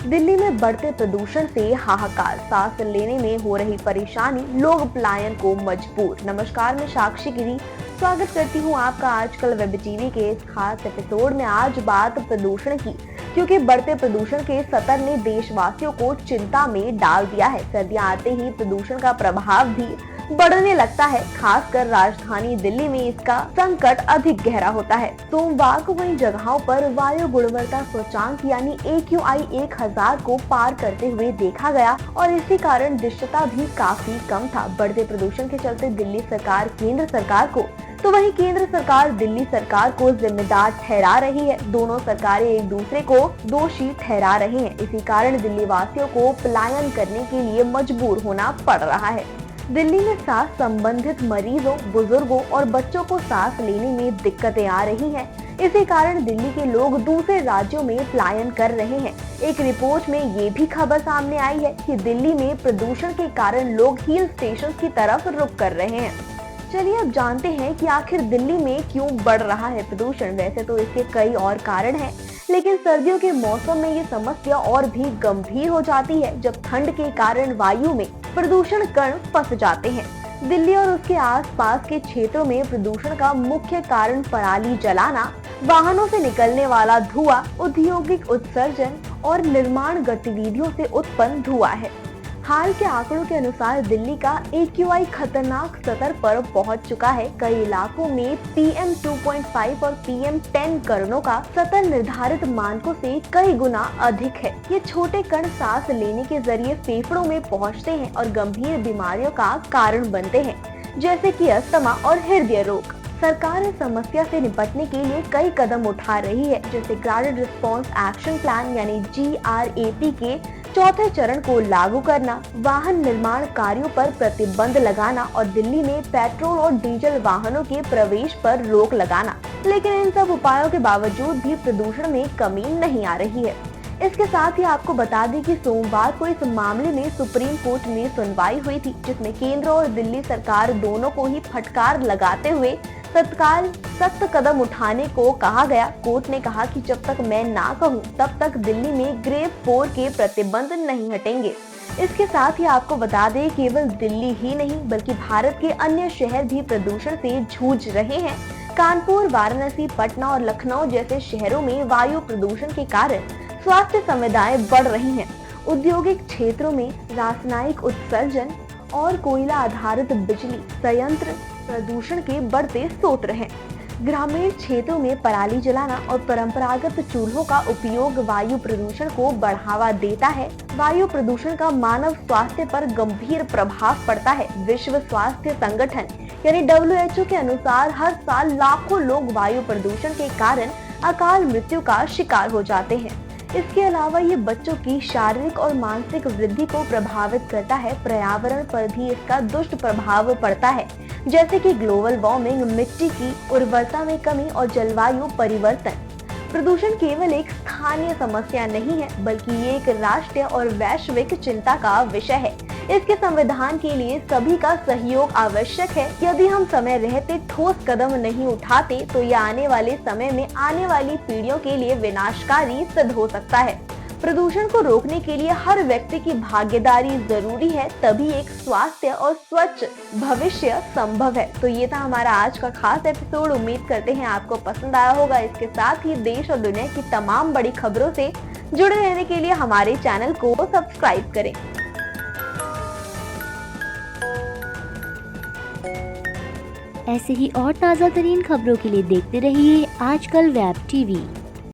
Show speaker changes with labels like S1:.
S1: दिल्ली में बढ़ते प्रदूषण से हाहाकार, सांस लेने में हो रही परेशानी, लोग पलायन को मजबूर। नमस्कार, मैं साक्षी गिरी स्वागत करती हूँ आपका आजकल वेब टीवी के इस खास एपिसोड में। आज बात प्रदूषण की, क्योंकि बढ़ते प्रदूषण के स्तर ने देशवासियों को चिंता में डाल दिया है। सर्दियां आते ही प्रदूषण का प्रभाव भी बढ़ने लगता है। खासकर राजधानी दिल्ली में इसका संकट अधिक गहरा होता है। सोमवार को कई जगहों पर वायु गुणवत्ता सूचकांक यानी AQI 1000 को पार करते हुए देखा गया और इसी कारण दृश्यता भी काफी कम था। बढ़ते प्रदूषण के चलते दिल्ली सरकार केंद्र सरकार को, तो वहीं केंद्र सरकार दिल्ली सरकार को जिम्मेदार ठहरा रही है। दोनों सरकारें एक दूसरे को दोषी ठहरा रही हैं। इसी कारण दिल्ली वासियों को पलायन करने के लिए मजबूर होना पड़ रहा है। दिल्ली में सांस संबंधित मरीजों, बुजुर्गों और बच्चों को सांस लेने में दिक्कतें आ रही हैं। इसी कारण दिल्ली के लोग दूसरे राज्यों में पलायन कर रहे हैं। एक रिपोर्ट में ये भी खबर सामने आई है कि दिल्ली में प्रदूषण के कारण लोग हिल स्टेशन की तरफ रुख कर रहे हैं। चलिए अब जानते हैं कि आखिर दिल्ली में क्यों बढ़ रहा है प्रदूषण। वैसे तो इसके कई और कारण हैं, लेकिन सर्दियों के मौसम में ये समस्या और भी गंभीर हो जाती है, जब ठंड के कारण वायु में प्रदूषण कण फंस जाते हैं। दिल्ली और उसके आसपास के क्षेत्रों में प्रदूषण का मुख्य कारण पराली जलाना, वाहनों से निकलने वाला धुआं, औद्योगिक उत्सर्जन और निर्माण गतिविधियों से उत्पन्न धुआं है। हाल के आंकड़ों के अनुसार दिल्ली का AQI खतरनाक स्तर पर पहुंच चुका है। कई इलाकों में PM 2.5 और PM 10 कणों का स्तर निर्धारित मानकों से कई गुना अधिक है। ये छोटे कण सांस लेने के जरिए फेफड़ों में पहुंचते हैं और गंभीर बीमारियों का कारण बनते हैं, जैसे कि अस्थमा और हृदय रोग। सरकार इस समस्या से निपटने के लिए कई कदम उठा रही है, जैसे ग्राडेड रिस्पॉन्स एक्शन प्लान यानी GRAP के चौथे चरण को लागू करना, वाहन निर्माण कार्यों पर प्रतिबंध लगाना और दिल्ली में पेट्रोल और डीजल वाहनों के प्रवेश पर रोक लगाना। लेकिन इन सब उपायों के बावजूद भी प्रदूषण में कमी नहीं आ रही है। इसके साथ ही आपको बता दें कि सोमवार को इस मामले में सुप्रीम कोर्ट में सुनवाई हुई थी, जिसमें केंद्र और दिल्ली सरकार दोनों को ही फटकार लगाते हुए तत्काल सख्त कदम उठाने को कहा गया। कोर्ट ने कहा कि जब तक मैं ना कहूं, तब तक दिल्ली में ग्रेड 4 के प्रतिबंध नहीं हटेंगे। इसके साथ ही आपको बता दें, केवल दिल्ली ही नहीं बल्कि भारत के अन्य शहर भी प्रदूषण से जूझ रहे हैं। कानपुर, वाराणसी, पटना और लखनऊ जैसे शहरों में वायु प्रदूषण के कारण स्वास्थ्य समस्याएं बढ़ रही हैं। औद्योगिक क्षेत्रों में रासायनिक उत्सर्जन और कोयला आधारित बिजली संयंत्र प्रदूषण के बढ़ते स्रोत हैं। ग्रामीण क्षेत्रों में पराली जलाना और परंपरागत चूल्हों का उपयोग वायु प्रदूषण को बढ़ावा देता है। वायु प्रदूषण का मानव स्वास्थ्य पर गंभीर प्रभाव पड़ता है। विश्व स्वास्थ्य संगठन यानी WHO के अनुसार हर साल लाखों लोग वायु प्रदूषण के कारण अकाल मृत्यु का शिकार हो जाते हैं। इसके अलावा ये बच्चों की शारीरिक और मानसिक वृद्धि को प्रभावित करता है। पर्यावरण पर भी इसका दुष्ट प्रभाव पड़ता है, जैसे कि ग्लोबल वार्मिंग, मिट्टी की उर्वरता में कमी और जलवायु परिवर्तन। प्रदूषण केवल एक स्थानीय समस्या नहीं है, बल्कि ये एक राष्ट्रीय और वैश्विक चिंता का विषय है। इसके समाधान के लिए सभी का सहयोग आवश्यक है। यदि हम समय रहते ठोस कदम नहीं उठाते, तो यह आने वाले समय में आने वाली पीढ़ियों के लिए विनाशकारी सिद्ध हो सकता है। प्रदूषण को रोकने के लिए हर व्यक्ति की भागीदारी जरूरी है, तभी एक स्वास्थ्य और स्वच्छ भविष्य संभव है। तो ये था हमारा आज का खास एपिसोड। उम्मीद करते हैं आपको पसंद आया होगा। इसके साथ ही देश और दुनिया की तमाम बड़ी खबरों से जुड़े रहने के लिए हमारे चैनल को सब्सक्राइब करें।
S2: ऐसे ही और ताज़ा तरीन खबरों के लिए देखते रहिए आजकल वेब टीवी।